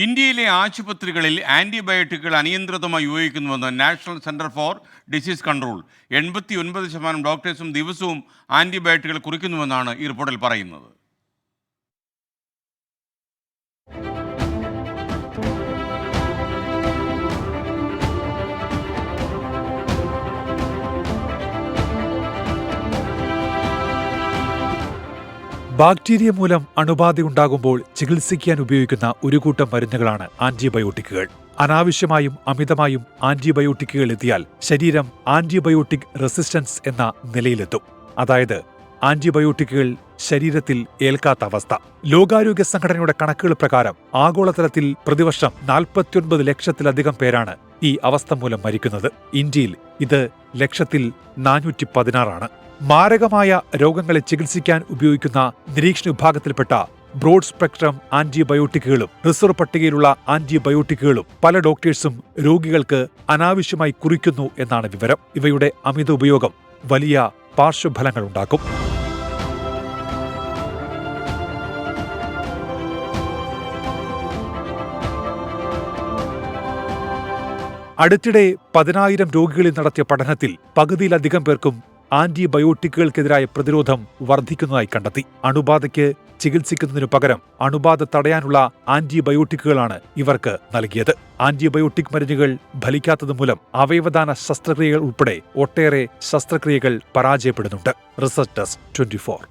ഇന്ത്യയിലെ ആശുപത്രികളിൽ ആന്റിബയോട്ടിക്കുകൾ അനിയന്ത്രിതമായി ഉപയോഗിക്കുന്നുവെന്ന് national centre for disease control. 89% ഡോക്ടേഴ്സും ദിവസവും ആന്റിബയോട്ടിക്കുകൾ കുറിക്കുന്നുവെന്നാണ് ഈ റിപ്പോർട്ടിൽ പറയുന്നത്. ബാക്ടീരിയ മൂലം അണുബാധയുണ്ടാകുമ്പോൾ ചികിത്സിക്കാൻ ഉപയോഗിക്കുന്ന ഒരു കൂട്ടം മരുന്നുകളാണ് ആന്റിബയോട്ടിക്കുകൾ. അനാവശ്യമായും അമിതമായും ആന്റിബയോട്ടിക്കുകൾ എത്തിയാൽ ശരീരം ആന്റിബയോട്ടിക് റെസിസ്റ്റൻസ് എന്ന നിലയിലെത്തും. അതായത് ആന്റിബയോട്ടിക്കുകൾ ശരീരത്തിൽ ഏൽക്കാത്ത അവസ്ഥ. ലോകാരോഗ്യ സംഘടനയുടെ കണക്കുകൾ പ്രകാരം ആഗോളതലത്തിൽ പ്രതിവർഷം 49 ലക്ഷത്തിലധികം പേരാണ് ഈ അവസ്ഥ മൂലം മരിക്കുന്നത്. ഇന്ത്യയിൽ ഇത് ലക്ഷത്തിൽ 416 മാരകമായ രോഗങ്ങളെ ചികിത്സിക്കാൻ ഉപയോഗിക്കുന്ന നിരീക്ഷണ വിഭാഗത്തിൽപ്പെട്ട ബ്രോഡ് സ്പെക്ട്രം ആന്റിബയോട്ടിക്കുകളും റിസർവ് പട്ടികയിലുള്ള ആന്റിബയോട്ടിക്കുകളും പല ഡോക്ടേഴ്സും രോഗികൾക്ക് അനാവശ്യമായി കുറിക്കുന്നു എന്നാണ് വിവരം. ഇവയുടെ അമിത ഉപയോഗം വലിയ പാർശ്വഫലങ്ങളുണ്ടാക്കും. അടുത്തിടെ 10,000 രോഗികളിൽ നടത്തിയ പഠനത്തിൽ പകുതിയിലധികം പേർക്കും ആന്റിബയോട്ടിക്കുകൾക്കെതിരായ പ്രതിരോധം വർദ്ധിക്കുന്നതായി കണ്ടെത്തി. അണുബാധയ്ക്ക് ചികിത്സിക്കുന്നതിനു പകരം അണുബാധ തടയാനുള്ള ആന്റിബയോട്ടിക്കുകളാണ് ഇവർക്ക് നൽകിയത്. ആന്റിബയോട്ടിക് മരുന്നുകൾ ഫലിക്കാത്തതുമൂലം അവയവദാന ശസ്ത്രക്രിയകൾ ഉൾപ്പെടെ ഒട്ടേറെ ശസ്ത്രക്രിയകൾ പരാജയപ്പെടുന്നുണ്ട്. Research desk 24.